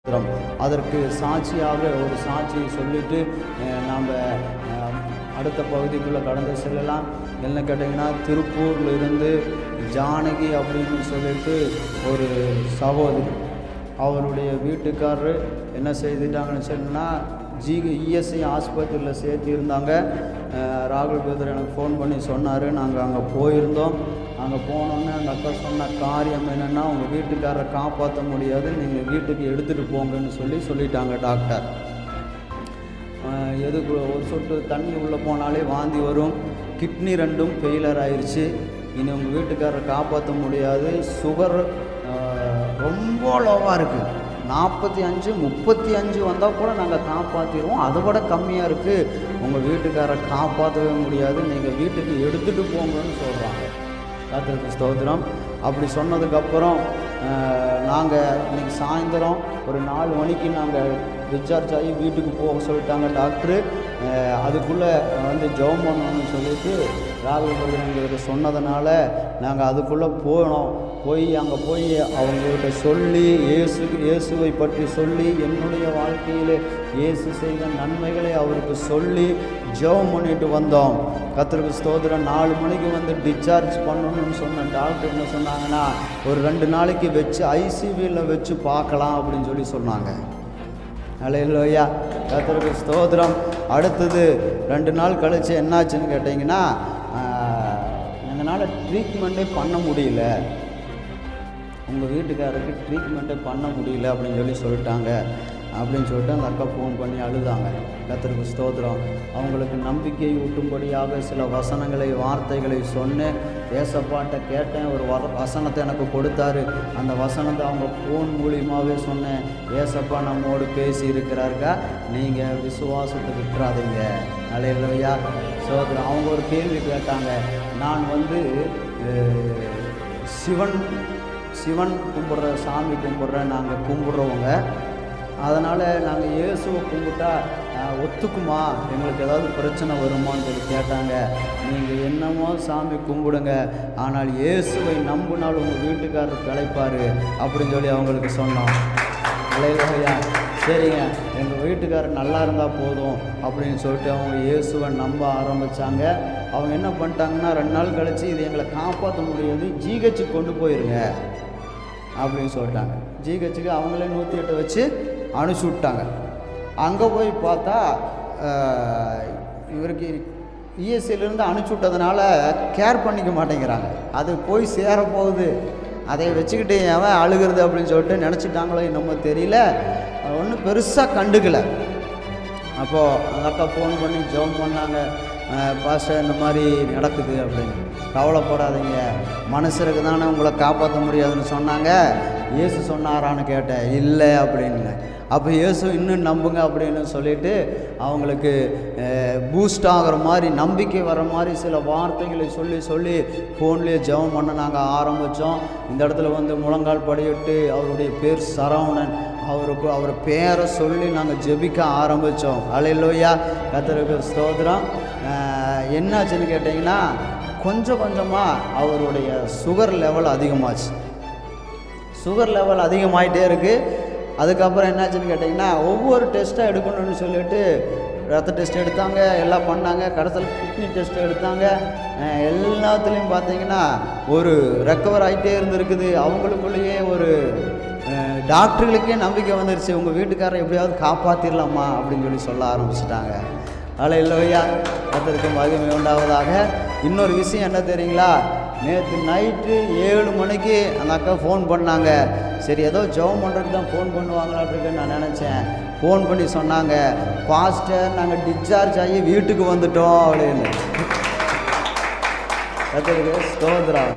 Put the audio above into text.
அதற்கு சாட்சியாக ஒரு சாட்சியை சொல்லிவிட்டு நாம் அடுத்த பகுதிக்குள்ளே கடந்து செல்லலாம். என்ன கேட்டிங்கன்னா, திருப்பூரில் இருந்து ஜானகி அப்படின்னு சொல்லிட்டு ஒரு சகோதரி, அவருடைய வீட்டுக்காரரு என்ன செய்துட்டாங்கன்னு சொன்னால், இஎஸ்ஐ ஆஸ்பத்திரியில் சேர்த்திருந்தாங்க. ராகுல் பிரதர் எனக்கு ஃபோன் பண்ணி சொன்னார். நாங்கள் அங்கே போயிருந்தோம். அங்கே போனோன்னே அந்த அக்கா சொன்ன காரியம் என்னென்னா, உங்கள் வீட்டுக்காரரை காப்பாற்ற முடியாது, நீங்கள் வீட்டுக்கு எடுத்துகிட்டு போங்கன்னு சொல்லிட்டாங்க டாக்டர். எதுக்கு ஒரு சொட்டு தண்ணி உள்ளே போனாலே வாந்தி வரும், கிட்னி ரெண்டும் ஃபெயிலர் ஆயிடுச்சு, இனி உங்கள் வீட்டுக்காரரை காப்பாற்ற முடியாது, சுகர் ரொம்ப லோவாக இருக்குது, 45 35 வந்தால் கூட நாங்கள் காப்பாற்றிடுவோம், அதை விட கம்மியாக இருக்குது, உங்கள் வீட்டுக்காரரை காப்பாற்றவே முடியாது, நீங்கள் வீட்டுக்கு எடுத்துகிட்டு போங்கன்னு சொல்கிறாங்க. கர்த்தருக்கு ஸ்தோத்திரம். அப்படி சொன்னதுக்கப்புறம் நாங்கள் இன்றைக்கி சாயந்தரம் ஒரு 4 மணிக்கு நாங்கள் டிஸ்சார்ஜ் ஆகி வீட்டுக்கு போக சொல்லிட்டாங்க டாக்டரு. அதுக்குள்ளே ஜெபம் பண்ணணும்னு சொல்லிட்டு ராகுல் பிரதர் சொன்னதுனால நாங்கள் அதுக்குள்ளே அங்கே போய் அவங்ககிட்ட சொல்லி இயேசுவை பற்றி சொல்லி, என்னுடைய வாழ்க்கையில் இயேசு செய்த நன்மைகளை அவருக்கு சொல்லி ஜெபம் பண்ணிட்டு வந்தோம். கர்த்தருக்கு ஸ்தோத்திரம். 4 மணிக்கு டிஸ்சார்ஜ் பண்ணணும்னு சொன்ன டாக்டர் என்ன சொன்னாங்கன்னா, ஒரு 2 நாளைக்கு வச்சு ஐசியூவில் வச்சு பார்க்கலாம் அப்படின்னு சொல்லி சொன்னாங்க. அல்லேலூயா, கர்த்தருக்கு ஸ்தோத்திரம். அடுத்தது 2 நாள் கழித்து என்னாச்சுன்னு கேட்டிங்கன்னா, எங்களால் ட்ரீட்மெண்ட்டே பண்ண முடியல, உங்கள் வீட்டுக்காரருக்கு ட்ரீட்மெண்ட்டே பண்ண முடியல அப்படின்னு சொல்லிட்டாங்க அப்படின்னு சொல்லிட்டு அந்த அக்கா ஃபோன் பண்ணி அழுதாங்க. கர்த்தருக்கு ஸ்தோத்திரம். அவங்களுக்கு நம்பிக்கை ஊட்டும்படியாக சில வார்த்தைகளை சொன்னேன். ஏசப்பாட்ட கேட்டேன், ஒரு வசனத்தை எனக்கு கொடுத்தாரு. அந்த வசனத்தை அவங்க ஃபோன் மூலியமாகவே சொன்னேன். ஏசப்பா நம்மோடு பேசி இருக்கிறாருக்கா, நீங்கள் விசுவாசத்தை விட்டுறாதீங்க. அல்லேலூயா, ஸ்தோத்திரம். அவங்க ஒரு கேள்வி கேட்டாங்க. நான் சிவன் கும்பிட்ற, சாமி கும்பிட்றேன், நாங்கள் கும்பிட்றவங்க, அதனால் நாங்கள் இயேசுவை கும்பிட்டா ஒத்துக்குமா, எங்களுக்கு ஏதாவது பிரச்சனை வருமான்னு சொல்லி கேட்டாங்க. நீங்கள் என்னமோ சாமி கும்பிடுங்க, ஆனால் இயேசுவை நம்பினால் உங்கள் வீட்டுக்காரர் பிழைப்பார் அப்படின்னு சொல்லி அவங்களுக்கு சொன்னோம். அல்லேலூயா, சரிங்க, எங்கள் வீட்டுக்காரர் நல்லா இருந்தால் போதும் அப்படின்னு சொல்லிட்டு அவங்க இயேசுவை நம்ப ஆரம்பித்தாங்க. அவங்க என்ன பண்ணிட்டாங்கன்னா, 2 நாள் கழித்து இது எங்களை காப்பாற்ற முடியாது, ஜிஹெச்சுக்கு கொண்டு போயிருங்க அப்படின்னு சொல்லிட்டாங்க. ஜிஹெச்சுக்கு அவங்களே 108 வச்சு அனுப்பிச்சி விட்டாங்க. அங்கே போய் பார்த்தா இவருக்கு இஎஸ்ஐலேருந்து அனுப்பிச்சி விட்டதுனால கேர் பண்ணிக்க மாட்டேங்கிறாங்க. அது போய் சேரப்போகுது, அதை வச்சுக்கிட்டு அவன் அழுகிறது அப்படின்னு சொல்லிட்டு நினச்சிட்டாங்களோ என்னமோ தெரியல, ஒன்றும் பெருசாக கண்டுக்கலை. அப்போது அந்த அக்கா ஃபோன் பண்ணி ஜெபம் பண்ணாங்க. பாஸ்டர், இந்த மாதிரி நடக்குது அப்படின்னு, கவலைப்படாதீங்க, மனுஷருக்கு தானே உங்களை காப்பாற்ற முடியாதுன்னு சொன்னாங்க, இயேசு சொன்னாரான்னு கேட்டேன். இல்லை அப்படின்னு. அப்போ இயேசு இன்னும் நம்புங்க அப்படின்னு சொல்லிவிட்டு அவங்களுக்கு பூஸ்ட் ஆகிற மாதிரி, நம்பிக்கை வர மாதிரி சில வார்த்தைகளை சொல்லி ஃபோன்லேயே ஜெபம் பண்ண நாங்கள் ஆரம்பித்தோம். இந்த இடத்துல முழங்கால் படியிட்டு அவருடைய பேர் சரவணன், அவர் பேரை சொல்லி நாங்கள் ஜெபிக்க ஆரம்பித்தோம். அல்லேலூயா, கர்த்தருக்கு ஸ்தோத்திரம். என்னாச்சுன்னு கேட்டிங்கன்னா, கொஞ்சம் கொஞ்சமாக அவருடைய சுகர் லெவல் அதிகமாச்சு. சுகர் லெவல் அதிகமாகிட்டே இருக்குது. அதுக்கப்புறம் என்னாச்சுன்னு கேட்டிங்கன்னா, ஒவ்வொரு டெஸ்ட்டாக எடுக்கணும்னு சொல்லிட்டு ரத்த டெஸ்ட் எடுத்தாங்க, எல்லாம் பண்ணாங்க. கடைசியில் கிட்னி டெஸ்ட் எடுத்தாங்க. எல்லாத்துலேயும் பார்த்தீங்கன்னா ஒரு ரெக்கவர் ஆகிட்டே இருந்திருக்குது. அவங்களுக்குள்ளேயே ஒரு டாக்டர்களுக்கே நம்பிக்கை வந்துருச்சு, உங்கள் வீட்டுக்காரரை எப்படியாவது காப்பாற்றிடலாமா அப்படின்னு சொல்ல ஆரம்பிச்சிட்டாங்க. அல்லேலூயா, கர்த்தருக்கு மகிமை உண்டாவதாக. இன்னொரு விஷயம் என்ன தெரியுங்களா, நேற்று நைட்டு 7 மணிக்கு அந்த அக்கா ஃபோன் பண்ணாங்க. சரி, ஏதோ ஜெபம் பண்ணுறதுக்கு தான் ஃபோன் பண்ணுவாங்களாட்டுருக்குன்னு நான் நினச்சேன். ஃபோன் பண்ணி சொன்னாங்க, பாஸ்டர் நாங்கள் டிஸ்சார்ஜ் ஆகி வீட்டுக்கு வந்துட்டோம் அப்படின்னு. கர்த்தருக்கு ஸ்தோத்திரம்.